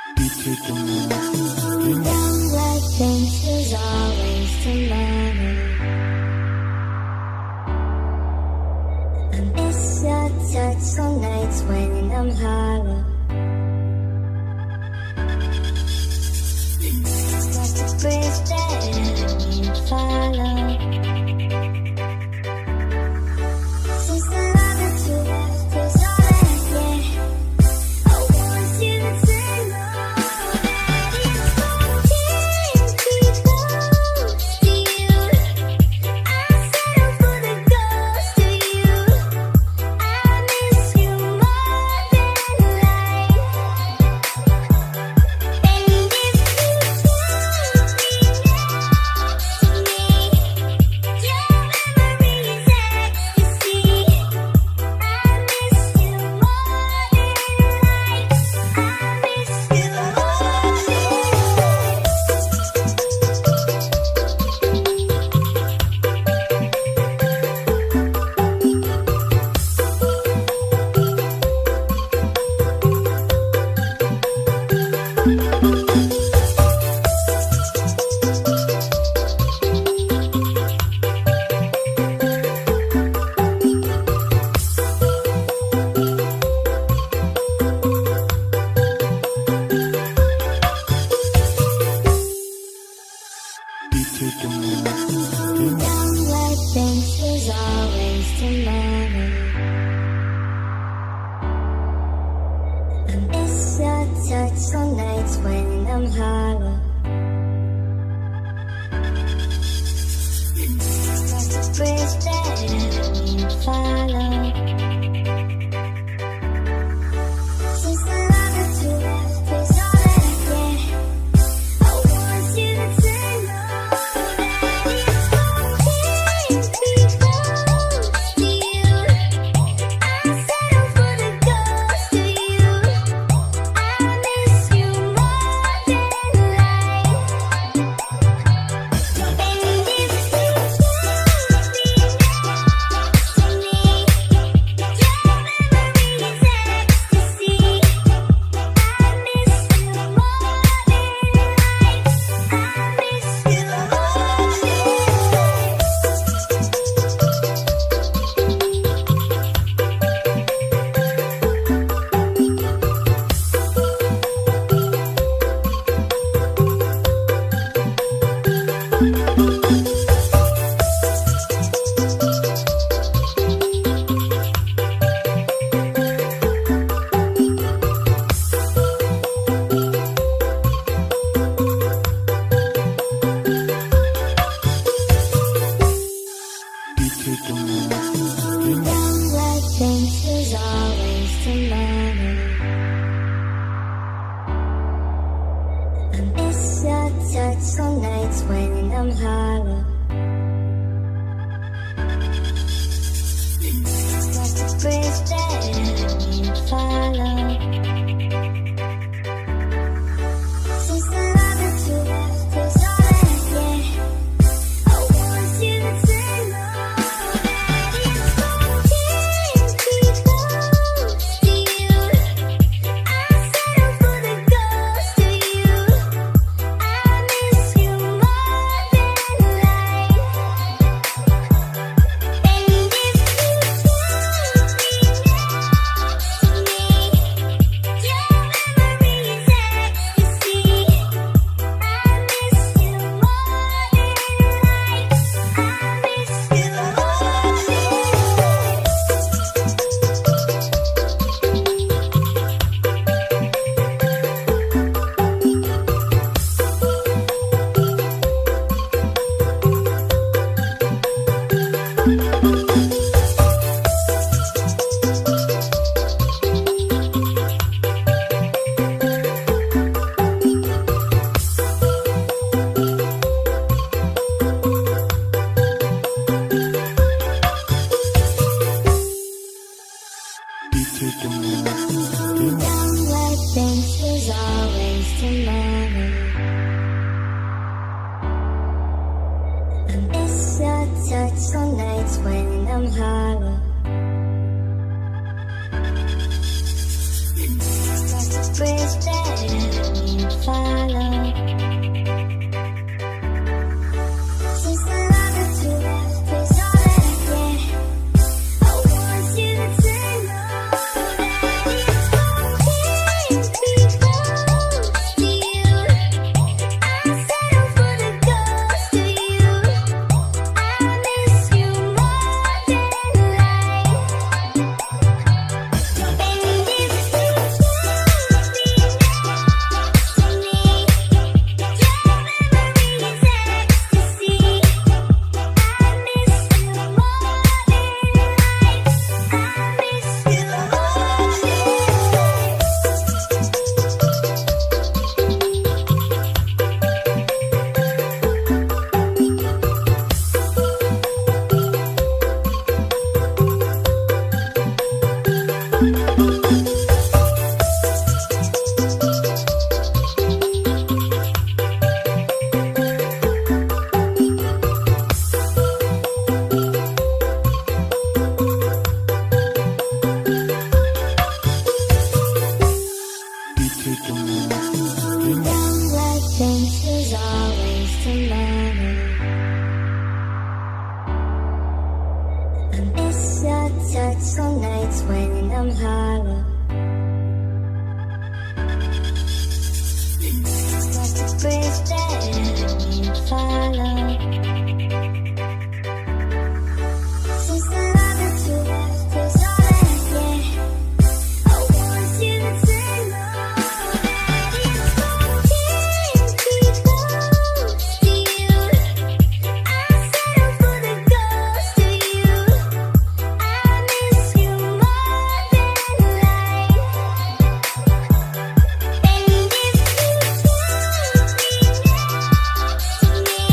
Young like things is always tomorrow. I miss your touch on nights when I'm hollow. Like a bridge that I can't follow. Since the love that you left is all that I get, I want you to know that it's okay to be close to you. I settle for the ghost of you. I miss you more than life. And if you can't be next to me, your memory is ecstasy. I miss you more than life. I miss you more than life. Young like things is always tomorrow. I miss your touch on nights when I'm hollow. Like a bridge that I can't follow. Since the love that you left is all that I get, I want you to know that it's okay to be close to you. I settle for the ghost of you. I miss you more than life. And if you can't be next to me, your memory is ecstasy. I miss you more than life. I miss you more than Young like things is always tomorrow. I miss your touch on nights when I'm hollow. Like a bridge that I can't follow. Since the love that you left is all that I get, I want you to know that it's okay to be close to you. I settle for the ghost of you. I miss you more than life. And if you can't be next to me, your memory is ecstasy. I miss you more than life. I miss you more than life. Young like things is always tomorrow. I miss your touch on nights when I'm hollow. Like a bridge that I follow. Since the love that you left is all that I get, I want you to know that it's okay to be close to you. I settle for the ghost of you. I miss you more than life. And if you can't be next to me, your memory is ecstasy. I miss you more than life. I miss you more than Young like things is always tomorrow. I miss your touch on nights when I'm hollow. Just a bridge that I can't follow. Since the love that you left is all that I get, I want you to know that it's okay to be close to you. I settle for the ghost of you. I miss you more than life. And if you can't be next to me,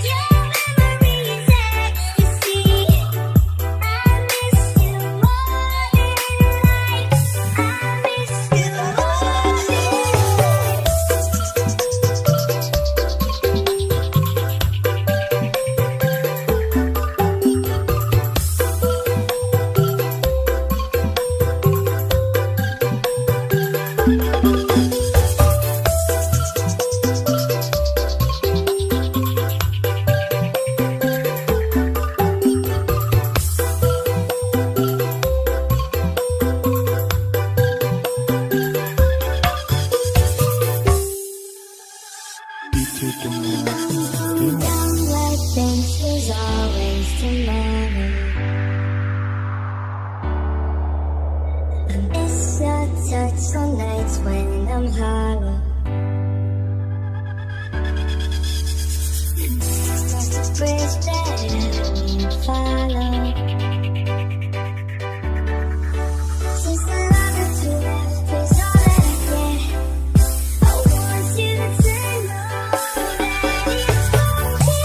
your memory is ecstasy. I miss you more than life. I miss you more than Young like things is always tomorrow. I miss your touch on nights when I'm hollow. Just a bridge that I can't follow. Since the love that you left is all that I get, I want you to know that it's okay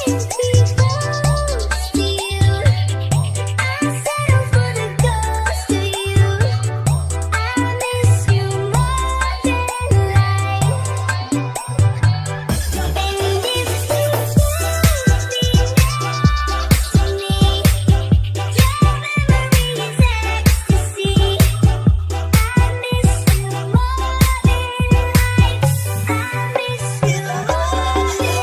to be close to you. I settle for the ghost of you. I miss you more than life. And if you can't be next to me, your memory is ecstasy. I miss you more than life. I miss you more than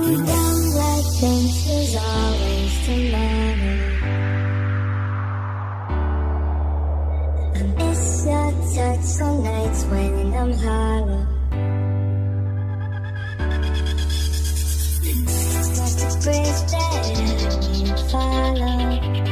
Young like things is always tomorrow. I miss your touch on nights when I'm hollow. Just a bridge that I can't follow.